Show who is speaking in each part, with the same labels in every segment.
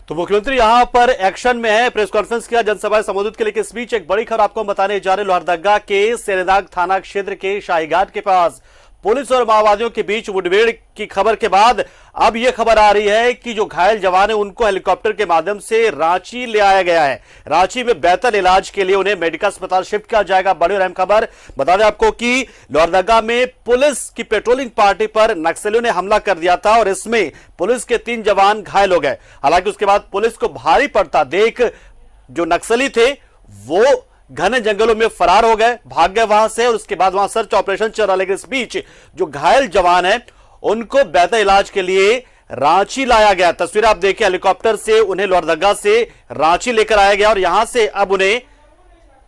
Speaker 1: तो मुख्यमंत्री यहां पर एक्शन में है, प्रेस कॉन्फ्रेंस किया, जनसभा संबोधित के लिए। इस बीच एक बड़ी खबर आपको बताने जा रहे, लोहरदगा के सेरेनाग थाना क्षेत्र के शाहीघाट के पास पुलिस और माओवादियों के बीच मुठभेड़ की खबर के बाद अब यह खबर आ रही है कि जो घायल जवान है उनको हेलीकॉप्टर के माध्यम से रांची ले आया गया है। रांची में बेहतर इलाज के लिए उन्हें मेडिकल अस्पताल शिफ्ट किया जाएगा। बड़ी और अहम खबर बता दें आपको कि लोहरदगा में पुलिस की पेट्रोलिंग पार्टी पर नक्सलियों ने हमला कर दिया था और इसमें पुलिस के 3 जवान घायल हो गए। हालांकि उसके बाद पुलिस को भारी पड़ता देख जो नक्सली थे वो घने जंगलों में फरार हो गए, भाग गए वहां से, और उसके बाद वहां सर्च ऑपरेशन चल रहा। लेकिन इस बीच जो घायल जवान है उनको बेहतर इलाज के लिए रांची लाया गया। तस्वीर आप देखिए, हेलीकॉप्टर से उन्हें लोहरदगा से रांची लेकर आया गया और यहां से अब उन्हें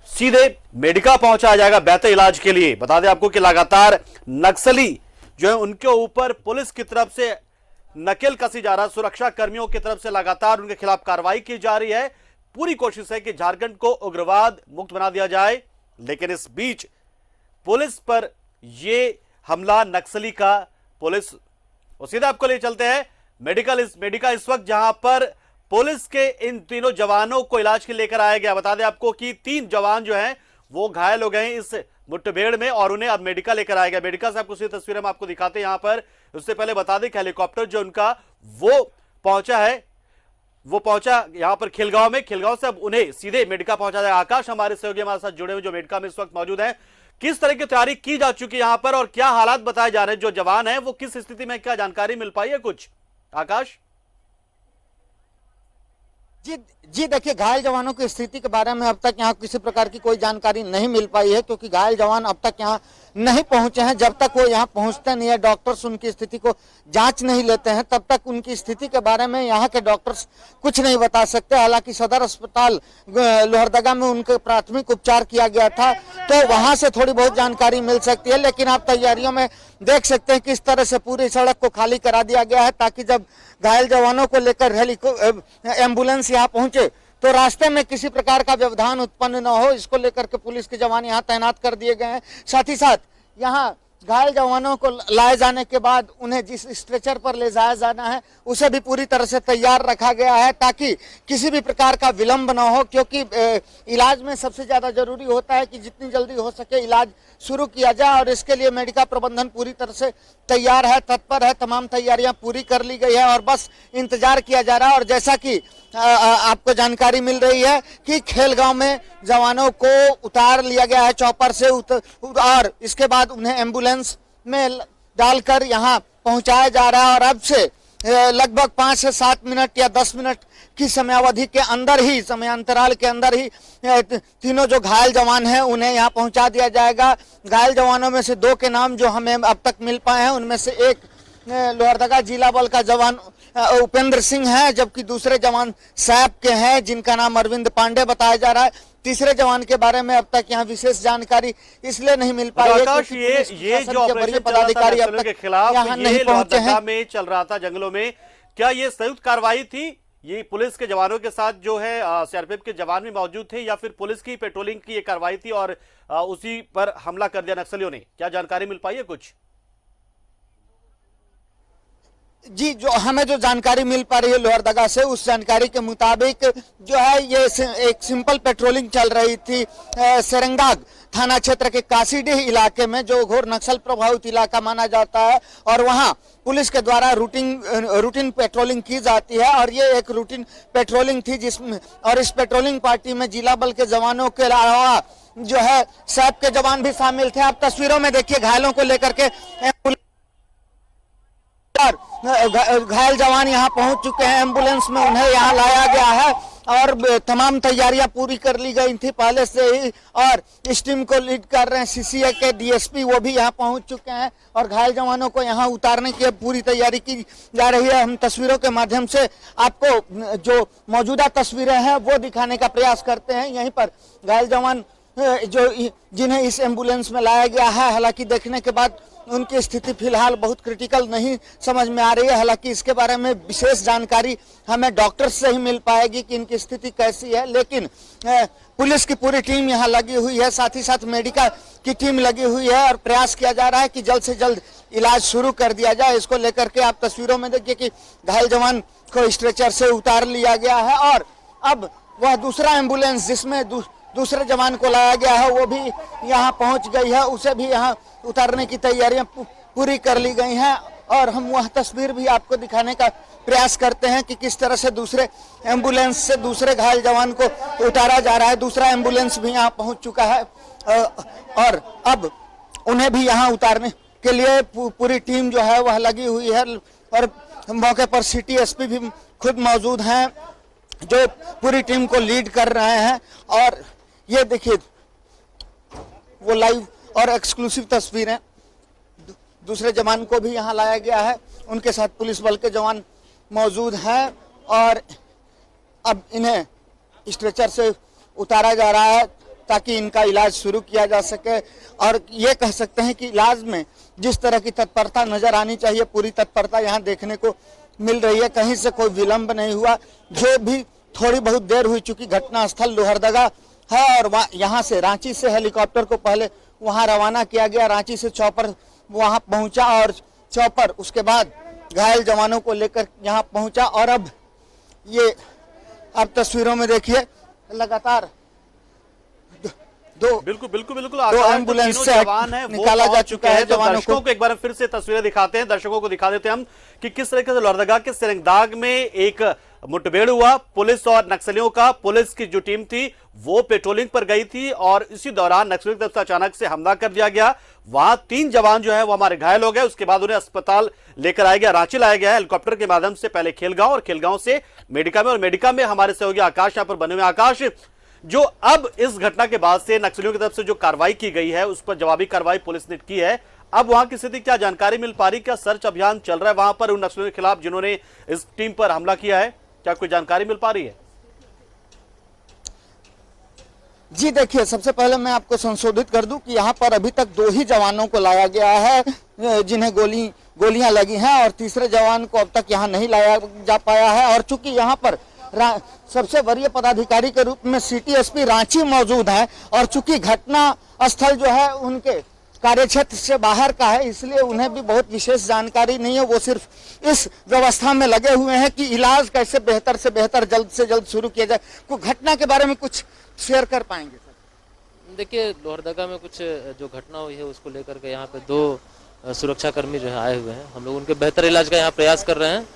Speaker 1: सीधे मेडिका पहुंचाया जाएगा बेहतर इलाज के लिए। बता दें आपको कि लगातार नक्सली जो है उनके ऊपर पुलिस की तरफ से नकेल कसी जा रहा, सुरक्षा कर्मियों की तरफ से लगातार उनके खिलाफ कार्रवाई की जा रही है। पूरी कोशिश है कि झारखंड को उग्रवाद मुक्त बना दिया जाए, लेकिन इस बीच पुलिस पर यह हमला नक्सली का पुलिस और सीधा आपको ले चलते हैं मेडिका इस वक्त जहां पर पुलिस के इन तीनों जवानों को इलाज के लिए लेकर आया गया। बता दें आपको कि 3 जवान जो हैं वो घायल हो गए इस मुठभेड़ में और उन्हें अब मेडिका लेकर आया गया। मेडिका से आपको सीधी तस्वीरें हम आपको दिखाते हैं यहां पर। उससे पहले बता दें कि हेलीकॉप्टर जो उनका वो पहुंचा यहां पर खिलगांव में। खिलगांव से अब उन्हें सीधे मेडिका पहुंचा जाएगा। आकाश हमारे सहयोगी हमारे साथ जुड़े हुए जो मेडिका में इस वक्त मौजूद हैं, किस तरह की तैयारी की जा चुकी है यहां पर और क्या हालात बताए जा रहे हैं? जो जवान हैं वो किस स्थिति में, क्या जानकारी मिल पाई है कुछ आकाश?
Speaker 2: जी देखिए, घायल जवानों की स्थिति के बारे में अब तक यहाँ किसी प्रकार की कोई जानकारी नहीं मिल पाई है, क्योंकि घायल जवान अब तक यहाँ नहीं पहुंचे हैं। जब तक वो यहाँ पहुंचते नहीं है, डॉक्टर्स उनकी स्थिति को जांच नहीं लेते हैं, तब तक उनकी स्थिति के बारे में यहाँ के डॉक्टर्स कुछ नहीं बता सकते। हालांकि सदर अस्पताल लोहरदगा में उनके प्राथमिक उपचार किया गया था, तो वहां से थोड़ी बहुत जानकारी मिल सकती है। लेकिन आप तैयारियों में देख सकते हैं किस तरह से पूरी सड़क को खाली करा दिया गया है, ताकि जब घायल जवानों को लेकर एम्बुलेंस यहाँ पहुंचे तो रास्ते में किसी प्रकार का व्यवधान उत्पन्न न हो, इसको लेकर के पुलिस के जवान यहाँ तैनात कर दिए गए हैं। साथ ही साथ यहाँ घायल जवानों को लाए जाने के बाद उन्हें जिस स्ट्रेचर पर ले जाया जाना है उसे भी पूरी तरह से तैयार रखा गया है, ताकि किसी भी प्रकार का विलंब न हो, क्योंकि इलाज में सबसे ज्यादा जरूरी होता है कि जितनी जल्दी हो सके इलाज शुरू किया जाए। और इसके लिए मेडिका प्रबंधन पूरी तरह से तैयार है, तत्पर है, तमाम तैयारियां पूरी कर ली गई है और बस इंतजार किया जा रहा है। और जैसा कि आपको जानकारी मिल रही है कि खेलगांव में जवानों को उतार लिया गया है चॉपर से और इसके बाद उन्हें एम्बुलेंस में डालकर यहाँ पहुंचाया जा रहा है। और अब से लगभग 5 से 7 मिनट या 10 मिनट की समयावधि के अंदर ही, समयांतराल के अंदर ही तीनों जो घायल जवान हैं उन्हें यहाँ पहुंचा दिया जाएगा। घायल जवानों में से 2 के नाम जो हमें अब तक मिल पाए हैं, उनमें से एक लोहरदगा जिला बल का जवान उपेंद्र सिंह है, जबकि दूसरे जवान सैप के हैं जिनका नाम अरविंद पांडे बताया जा रहा है। तीसरे जवान के बारे में अब तक यहाँ विशेष जानकारी इसलिए नहीं मिल पाई है क्योंकि
Speaker 1: ये जो ऑपरेशन पदाधिकारी अब तक के खिलाफ
Speaker 2: यहाँ नहीं पहुंचे हैं।
Speaker 1: में चल रहा था जंगलों में, क्या ये संयुक्त कार्रवाई थी? ये पुलिस के जवानों के साथ जो है सीआरपीएफ के जवान भी मौजूद थे या फिर पुलिस की पेट्रोलिंग की ये कार्रवाई थी और उसी पर हमला कर दिया नक्सलियों ने? क्या जानकारी मिल पाई है कुछ?
Speaker 2: जी, जो हमें जो जानकारी मिल पा रही है लोहरदगा से, उस जानकारी के मुताबिक जो है ये एक सिंपल पेट्रोलिंग चल रही थी सेरेंगाग थाना क्षेत्र के कासीडीह इलाके में, जो घोर नक्सल प्रभावित इलाका माना जाता है। और वहां पुलिस के द्वारा रूटीन पेट्रोलिंग की जाती है और ये एक रूटीन पेट्रोलिंग थी जिसमें, और इस पेट्रोलिंग पार्टी में जिला बल के जवानों के अलावा जो है सैप के जवान भी शामिल थे। आप तस्वीरों में देखिए, घायलों को लेकर के घायल जवान यहाँ पहुंच चुके हैं, एम्बुलेंस में उन्हें यहाँ लाया गया है और तमाम तैयारियां पूरी कर ली गई थी पहले से ही। और इस टीम को लीड कर रहे हैं सीसीए के डीएसपी, वो भी यहाँ पहुंच चुके हैं और घायल जवानों को यहाँ उतारने की पूरी तैयारी की जा रही है। हम तस्वीरों के माध्यम से आपको जो मौजूदा तस्वीरें हैं वो दिखाने का प्रयास करते हैं। यहीं पर घायल जवान जो जिन्हें इस एम्बुलेंस में लाया गया है, हालांकि देखने के बाद उनकी स्थिति फिलहाल बहुत क्रिटिकल नहीं समझ में आ रही है। हालांकि इसके बारे में विशेष जानकारी हमें डॉक्टर से ही मिल पाएगी कि इनकी स्थिति कैसी है, लेकिन पुलिस की पूरी टीम यहाँ लगी हुई है, साथ ही साथ मेडिकल की टीम लगी हुई है और प्रयास किया जा रहा है कि जल्द से जल्द इलाज शुरू कर दिया जाए। इसको लेकर के आप तस्वीरों में देखिए कि घायल जवान को स्ट्रेचर से उतार लिया गया है और अब वह दूसरा एम्बुलेंस जिसमें दूसरे जवान को लाया गया है वो भी यहाँ पहुंच गई है, उसे भी यहाँ उतारने की तैयारियां पूरी कर ली गई हैं और हम वह तस्वीर भी आपको दिखाने का प्रयास करते हैं कि किस तरह से दूसरे एम्बुलेंस से दूसरे घायल जवान को उतारा जा रहा है। दूसरा एम्बुलेंस भी यहाँ पहुंच चुका है और अब उन्हें भी यहाँ उतारने के लिए पूरी टीम जो है वह लगी हुई है और मौके पर सिटी एसपी भी खुद मौजूद हैं जो पूरी टीम को लीड कर रहे हैं। और ये देखिए वो लाइव और एक्सक्लूसिव तस्वीरें, दूसरे जवान को भी यहाँ लाया गया है, उनके साथ पुलिस बल के जवान मौजूद हैं और अब इन्हें स्ट्रेचर से उतारा जा रहा है ताकि इनका इलाज शुरू किया जा सके। और ये कह सकते हैं कि इलाज में जिस तरह की तत्परता नजर आनी चाहिए पूरी तत्परता यहाँ देखने को मिल रही है, कहीं से कोई विलंब नहीं हुआ। जो भी थोड़ी बहुत देर हुई चुकी घटना स्थल लोहरदगा है और यहाँ से रांची से हेलीकॉप्टर को पहले वहाँ रवाना किया गया, रांची से चॉपर वहाँ पहुँचा और चॉपर उसके बाद घायल जवानों को लेकर यहाँ पहुँचा और अब ये आप तस्वीरों में देखिए लगातार
Speaker 1: बिल्कुल
Speaker 2: दो एम्बुलेंस से
Speaker 1: जवान है
Speaker 2: निकाला जा चुका है जवानों
Speaker 1: दर्शकों को एक बार फिर से तस्वीरें दिखाते हैं, दर्शकों को दिखा देते हैं हम कि किस तरीके से लोहरदगा के सेरेंगदाग में एक मुठभेड़ हुआ पुलिस और नक्सलियों का। पुलिस की जो टीम थी वो पेट्रोलिंग पर गई थी और इसी दौरान नक्सलियों की तरफ से अचानक से हमला कर दिया गया। वहां 3 जवान जो है वो हमारे घायल हो गए, उसके बाद उन्हें अस्पताल लेकर आया गया, रांची लाया गया हेलीकॉप्टर के माध्यम से, पहले खेलगांव और खेलगांव से मेडिका में, और मेडिका में हमारे सहयोगी आकाश यहां पर बने हुए। आकाश, जो अब इस घटना के बाद से नक्सलियों की तरफ से जो कार्रवाई की गई है उस पर जवाबी कार्रवाई पुलिस ने की है, अब वहां की स्थिति क्या जानकारी मिल पा रही, क्या सर्च अभियान चल रहा है वहां पर उन नक्सलियों के खिलाफ जिन्होंने इस टीम पर हमला किया है, क्या कोई जानकारी मिल पा रही है?
Speaker 2: जी देखिए, सबसे पहले मैं आपको संशोधित कर दूं कि यहाँ पर अभी तक 2 ही जवानों को लाया गया है जिन्हें गोलियां लगी हैं और तीसरे जवान को अब तक यहाँ नहीं लाया जा पाया है। और चूंकि यहाँ पर सबसे वरीय पदाधिकारी के रूप में सिटी एसपी रांची मौजूद है और चूंकि घटना स्थल जो है उनके कार्यक्षेत्र से बाहर का है, इसलिए उन्हें भी बहुत विशेष जानकारी नहीं है। वो सिर्फ इस व्यवस्था में लगे हुए हैं कि इलाज कैसे बेहतर से बेहतर जल्द से जल्द शुरू किया जाए। को घटना के बारे में कुछ शेयर कर पाएंगे सर?
Speaker 3: देखिए, लोहरदगा में कुछ जो घटना हुई है उसको लेकर के यहाँ पे 2 सुरक्षाकर्मी जो है आए हुए हैं। हम लोग उनके बेहतर इलाज का यहाँ प्रयास कर रहे हैं,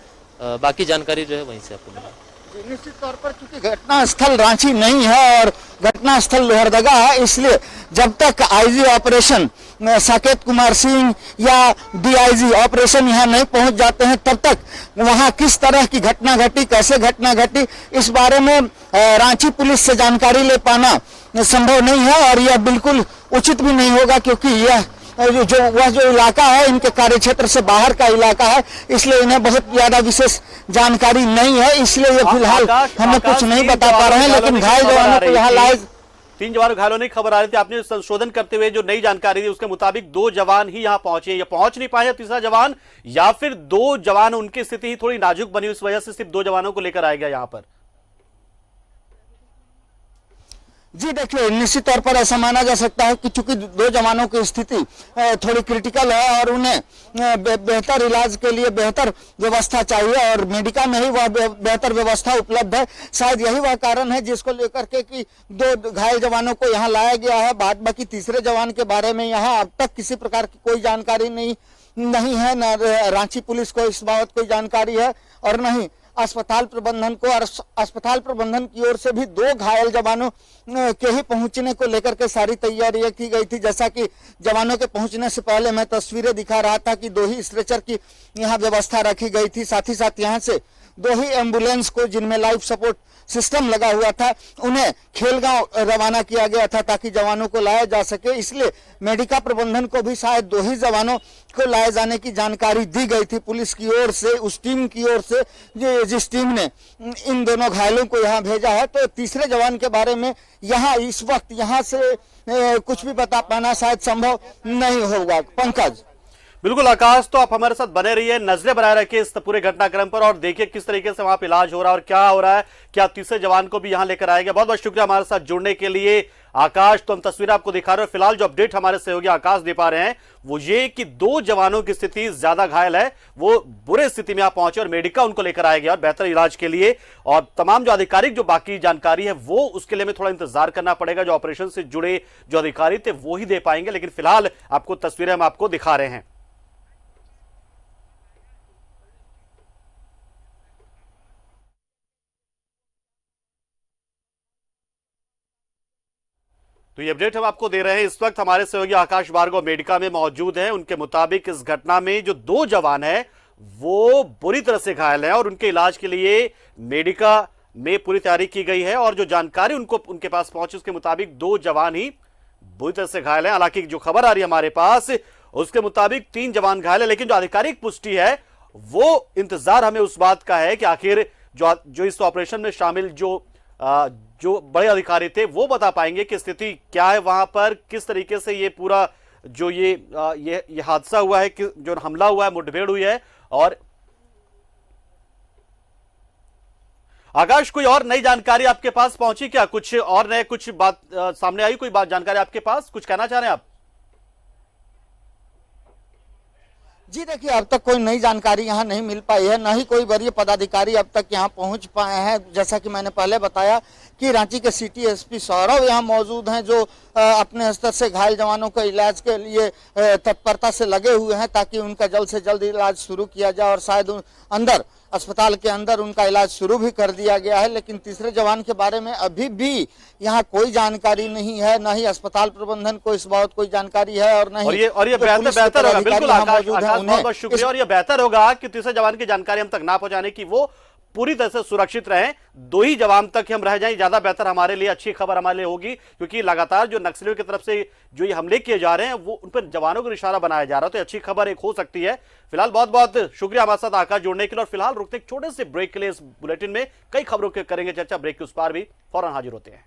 Speaker 3: बाकी जानकारी जो है वहीं से आपको मिलेगी।
Speaker 2: निश्चित तौर पर क्योंकि घटना स्थल रांची नहीं है और घटना स्थल लोहरदगा है, इसलिए जब तक आईजी ऑपरेशन साकेत कुमार सिंह या डीआईजी ऑपरेशन यहाँ नहीं पहुंच जाते हैं तब तक वहां किस तरह की घटना घटी, कैसे घटना घटी, इस बारे में रांची पुलिस से जानकारी ले पाना संभव नहीं है और यह बिल्कुल उचित भी नहीं होगा क्योंकि यह जो इलाका है इनके कार्यक्षेत्र से बाहर का इलाका है, इसलिए इन्हें बहुत ज्यादा विशेष जानकारी नहीं है, इसलिए ये फिलहाल हमें कुछ नहीं बता पा रहे हैं। लेकिन घायल जवानों को यहाँ लाए
Speaker 1: 3 जवान घायलों की खबर आ रही थी, आपने संशोधन करते हुए जो नई जानकारी दी उसके मुताबिक 2 जवान ही यहाँ पहुंचे, या पहुंच नहीं पाए तीसरा जवान, या फिर 2 जवान उनकी स्थिति ही थोड़ी नाजुक बनी इस वजह से सिर्फ 2 जवानों को लेकर आया गया यहाँ पर।
Speaker 2: जी देखिए, निश्चित तौर पर ऐसा माना जा सकता है कि चूंकि 2 जवानों की स्थिति थोड़ी क्रिटिकल है और उन्हें बेहतर इलाज के लिए बेहतर व्यवस्था चाहिए और मेडिका में ही वह बेहतर व्यवस्था उपलब्ध है। शायद यही वह कारण है जिसको लेकर के कि 2 घायल जवानों को यहाँ लाया गया है। बाद बाकी तीसरे जवान के बारे में यहाँ अब तक किसी प्रकार की कोई जानकारी नहीं है, न रांची पुलिस को इस बाबत कोई जानकारी है और नहीं अस्पताल प्रबंधन को, और अस्पताल प्रबंधन की ओर से भी 2 घायल जवानों के ही पहुंचने को लेकर के सारी तैयारियां की गई थी। जैसा कि जवानों के पहुंचने से पहले मैं तस्वीरें दिखा रहा था कि 2 ही स्ट्रेचर की यहां व्यवस्था रखी गई थी, साथ ही साथ यहां से 2 ही एम्बुलेंस को जिनमें लाइफ सपोर्ट सिस्टम लगा हुआ था उन्हें खेलगांव रवाना किया गया था ताकि जवानों को लाया जा सके। इसलिए मेडिका प्रबंधन को भी शायद 2 ही जवानों को लाए जाने की जानकारी दी गई थी पुलिस की ओर से, उस टीम की ओर से जिस टीम ने इन दोनों घायलों को यहाँ भेजा है। तो तीसरे जवान के बारे में यहाँ इस वक्त यहाँ से कुछ भी बता पाना शायद संभव नहीं होगा। पंकज।
Speaker 1: बिल्कुल आकाश, तो आप हमारे साथ बने रहिए, नजरें बनाए रखिए इस पूरे घटनाक्रम पर और देखिए किस तरीके से वहां पर इलाज हो रहा है और क्या हो रहा है, क्या तीसरे जवान को भी यहां लेकर आएगा। बहुत बहुत शुक्रिया हमारे साथ जुड़ने के लिए आकाश, तो हम तस्वीरें आपको दिखा रहे हैं। फिलहाल जो अपडेट हमारे सहयोगी आकाश दे पा रहे हैं वो ये कि 2 जवानों की स्थिति ज्यादा घायल है, वो बुरे स्थिति में यहां पहुंचे और मेडिका उनको लेकर आया गया और बेहतर इलाज के लिए। और तमाम जो आधिकारिक जो बाकी जानकारी है वो उसके लिए हमें थोड़ा इंतजार करना पड़ेगा। जो ऑपरेशन से जुड़े जो अधिकारी थे वो ही दे पाएंगे, लेकिन फिलहाल आपको तस्वीरें हम आपको दिखा रहे हैं। तो ये अपडेट हम आपको दे रहे हैं। इस वक्त हमारे सहयोगी आकाश भार्गव मेडिका में मौजूद हैं। उनके मुताबिक इस घटना में जो 2 जवान हैं वो बुरी तरह से घायल हैं और उनके इलाज के लिए मेडिका में पूरी तैयारी की गई है। और जो जानकारी उनके पास पहुंची उसके मुताबिक 2 जवान ही बुरी तरह से घायल हैं। हालांकि जो खबर आ रही है हमारे पास उसके मुताबिक 3 जवान घायल है, लेकिन जो आधिकारिक पुष्टि है वो इंतजार हमें उस बात का है कि आखिर जो इस ऑपरेशन में शामिल जो बड़े अधिकारी थे वो बता पाएंगे कि स्थिति क्या है वहां पर, किस तरीके से ये पूरा जो ये हादसा हुआ है, कि जो हमला हुआ है, मुठभेड़ हुई है। और आकाश, कोई और नई जानकारी आपके पास पहुंची क्या? कुछ और नए कुछ बात सामने आई? कोई बात जानकारी आपके पास कुछ कहना चाह रहे हैं आप?
Speaker 2: जी देखिए, अब तक कोई नई जानकारी यहाँ नहीं मिल पाई है, न ही कोई वरीय पदाधिकारी अब तक यहाँ पहुँच पाए हैं। जैसा कि मैंने पहले बताया कि रांची के सिटी एसपी सौरभ यहाँ मौजूद हैं, जो अपने स्तर से घायल जवानों के इलाज के लिए तत्परता से लगे हुए हैं ताकि उनका जल्द से जल्द इलाज शुरू किया जाए। और शायद अस्पताल के अंदर उनका इलाज शुरू भी कर दिया गया है। लेकिन तीसरे जवान के बारे में अभी भी यहाँ कोई जानकारी नहीं है, न ही अस्पताल प्रबंधन को इस बाबत कोई जानकारी है और न ही
Speaker 1: ये बेहतर होगा। बिल्कुल आकाश, बहुत बहुत शुक्रिया। और ये बेहतर होगा कि तीसरे जवान की जानकारी हम तक ना पहुंचाने की, वो पूरी तरह से सुरक्षित रहें। 2 ही जवान तक हम रह जाएं, ज्यादा बेहतर हमारे लिए, अच्छी खबर हमारे लिए होगी। क्योंकि लगातार जो नक्सलियों की तरफ से जो ये हमले किए जा रहे हैं वो उन पर जवानों को निशाना बनाया जा रहा है, तो अच्छी खबर एक हो सकती है। फिलहाल बहुत बहुत शुक्रिया हमारे साथ आकाश जुड़ने के लिए। और फिलहाल रुकते एक छोटे से ब्रेक के लिए इस बुलेटिन में कई खबरों के करेंगे चर्चा। ब्रेक के उस पार भी फौरन हाजिर होते हैं।